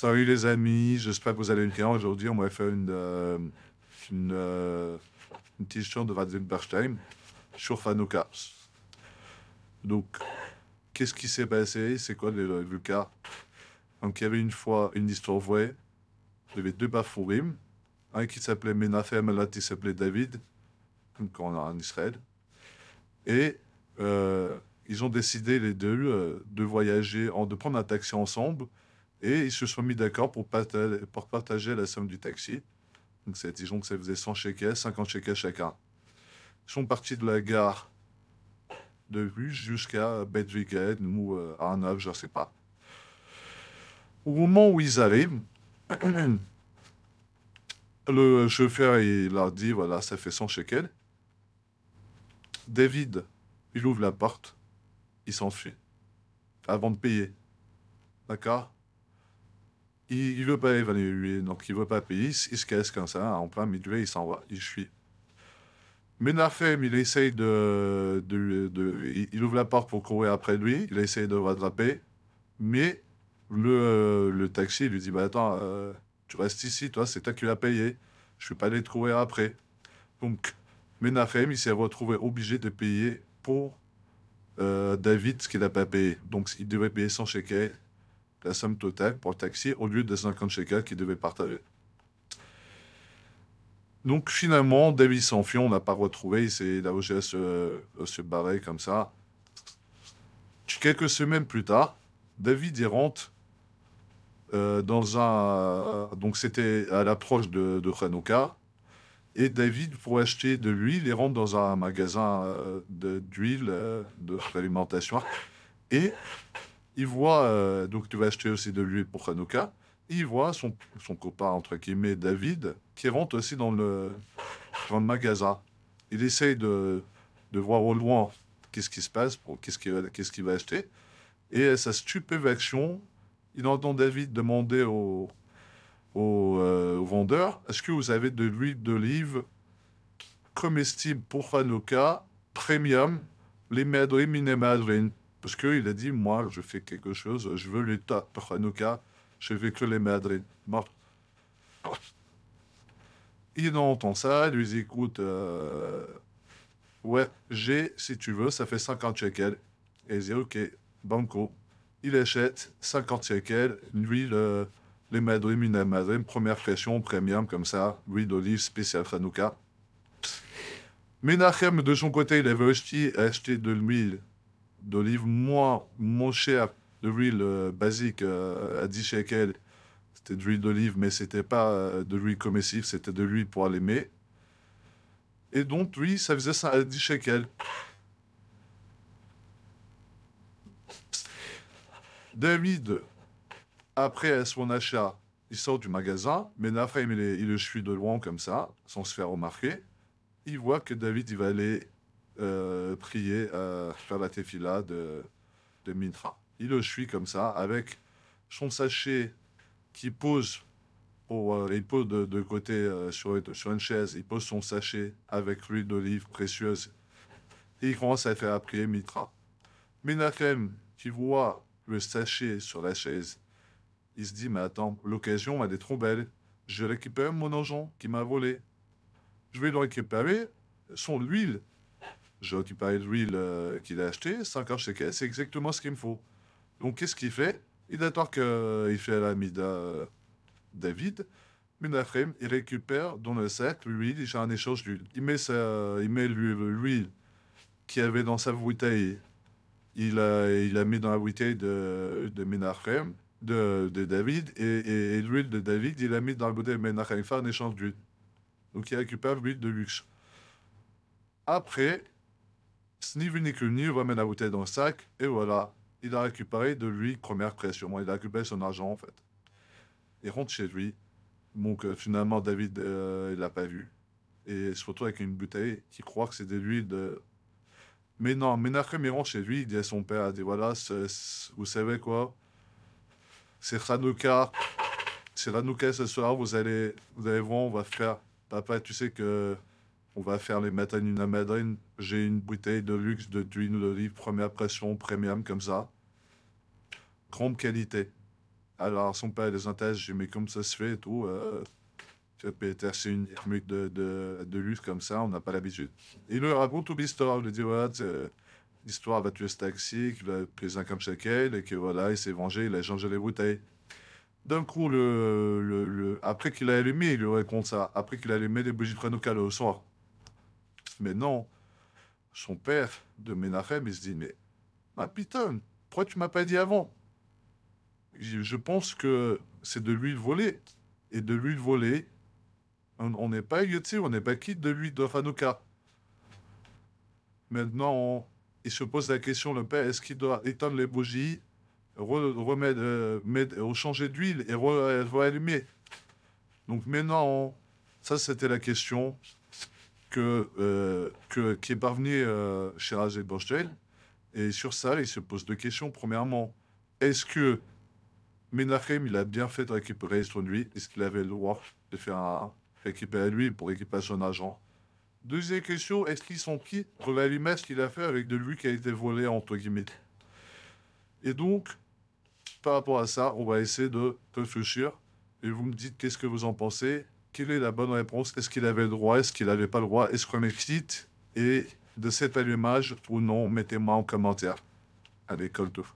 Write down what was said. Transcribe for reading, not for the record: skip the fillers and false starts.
Salut les amis, j'espère que vous allez bien. Aujourd'hui, on va faire une, euh, une petite chanson de Weizenberstein sur Hanouka. Donc, qu'est-ce qui s'est passé? C'est quoi le cas? Donc, il y avait une fois une histoire vraie. Il y avait deux Bafourim. Un qui s'appelait Menachem et l'autre qui s'appelait David, donc en Israël. Et ils ont décidé les deux de voyager, de prendre un taxi ensemble. Et ils se sont mis d'accord pour partager la somme du taxi. Donc, disons que ça faisait 100 shekels, 50 shekels chacun. Ils sont partis de la gare de Luz jusqu'à Bedvigen ou Arnav, je ne sais pas. Au moment où ils arrivent, le chauffeur il leur dit voilà, ça fait 100 shekels. David, il ouvre la porte, il s'enfuit avant de payer. D'accord? Il veut pas évaluer, donc il veut pas payer, il se casse comme ça, en plein milieu, il s'en va, il fuit. Menachem, il essaye il ouvre la porte pour courir après lui, il essaye de le rattraper, mais le taxi lui dit, bah attends, tu restes ici, toi, c'est toi qui l'as payé, je vais pas aller te courir après. Donc, Menachem, il s'est retrouvé obligé de payer pour David ce qu'il n'a pas payé. Donc, il devait payer 100 shekels, la somme totale pour le taxi, au lieu de 50 shekels qu'il devait partager. Donc finalement, David s'enfuit, on n'a pas retrouvé, il a réussi à se barrer comme ça. Quelques semaines plus tard, David y rentre dans un... donc c'était à l'approche de Hanouka, et David, pour acheter de l'huile, il rentre dans un magasin d'huile, d'alimentation, et il voit, donc tu vas acheter aussi de l'huile pour Hanouka, il voit son copain, entre guillemets, David, qui rentre aussi dans le magasin. Il essaye de voir au loin qu'est-ce qui se passe, qu'est-ce qu'il va acheter. Et à sa stupéfaction, il entend David demander au vendeur, est-ce que vous avez de l'huile d'olive comestible pour Hanouka, premium, les madrines, mine madrines? Parce qu'il a dit, moi, je fais quelque chose, je veux l'état pour Hanouka, je fais que les madrines. Bon. Il entend ça, il lui dit, écoute, ouais, j'ai, si tu veux, ça fait 50 shekels. Et il dit, ok, banco. Il achète 50 shekels, l'huile, les madrim, une madrim, première pression, premium, comme ça, l'huile d'olive spéciale Hanouka. Menachem, de son côté, il avait aussi acheté de l'huile d'olive moins chère, de l'huile basique à 10 shekels. C'était de l'huile d'olive, mais c'était pas de l'huile comestible, c'était de l'huile pour allumer. Et donc, lui, ça faisait ça à 10 shekels. David, après son achat, il sort du magasin, mais Naphaim, il le suit de loin comme ça, sans se faire remarquer. Il voit que David, il va aller prier, faire la tefila de Mitra. Il le suit comme ça, avec son sachet qui pose, il pose de côté sur une chaise, il pose son sachet avec l'huile d'olive précieuse. Et il commence à faire prier Mitra. Menachem, qui voit le sachet sur la chaise, il se dit, mais attends, l'occasion, elle est trop belle. Je récupère mon argent qui m'a volé. Je vais le récupérer, son l'huile. Je récupère l'huile qu'il a achetée, 50 shekels, c'est exactement ce qu'il me faut. Donc, qu'est-ce qu'il fait? Il attend qu'il fait la mida David. Menachem, il récupère dans le sac l'huile, il fait un échange d'huile. Il met l'huile qu'il avait dans sa bouteille. Il a mis dans la bouteille de Menachem, de David, et l'huile de David, il a mis dans la bouteille de Menachem. Il fait un échange d'huile. Donc il récupère l'huile de luxe. Après, ni vu ni connu, il remet la bouteille dans le sac, et voilà. Il a récupéré de l'huile première pression. Il a récupéré son argent, en fait. Il rentre chez lui. Donc finalement, David, il l'a pas vu. Et il se retrouve avec une bouteille qui croit que c'est de l'huile de... Mais non, Menachem, il rentre chez lui, il dit à son père, il dit, voilà, vous savez quoi? C'est Hanouka. C'est Hanouka ce soir, vous allez voir, on va faire. Papa, tu sais que on va faire les matins une madrine. J'ai une bouteille de luxe de d'huile d'olive, première pression, premium, comme ça. Grande qualité. Alors, son père les intéresse, je dis, mais comme ça se fait et tout, tu vas péter, c'est une ermite de lutte comme ça, on n'a pas l'habitude. Il lui raconte toute l'histoire, il lui dit, voilà, l'histoire va tuer ce taxi, qu'il a pris un comme chacun, et que voilà, il s'est vengé, il a changé les bouteilles. D'un coup, après qu'il a allumé, il lui raconte ça, après qu'il a allumé des bougies de Hanouka le soir. Mais non, son père de Menachem, il se dit, mais, ah putain, pourquoi tu m'as pas dit avant? Je pense que c'est de l'huile volée. Et de l'huile volée, on n'est pas idioté, on n'est pas quitte de l'huile de Hanouka. Maintenant, il se pose la question, le père, est-ce qu'il doit éteindre les bougies, remettre, changer d'huile et réallumer? Donc maintenant, ça c'était la question qui est parvenue chez Razé Borstel. Et sur ça, il se pose deux questions. Premièrement, est-ce que Menachem, il a bien fait de récupérer son huile? Est-ce qu'il avait le droit de récupérer l'huile pour récupérer son argent? Deuxième question, est-ce qu'ils sont qui pour l'allumer ce qu'il a fait avec de l'huile qui a été volée, entre guillemets? Et donc, par rapport à ça, on va essayer de réfléchir. Et vous me dites qu'est-ce que vous en pensez? Quelle est la bonne réponse? Est-ce qu'il avait le droit? Est-ce qu'il n'avait pas le droit? Est-ce qu'on est quitte? Et de cet allumage ou non, mettez-moi en commentaire. Allez, colle tout.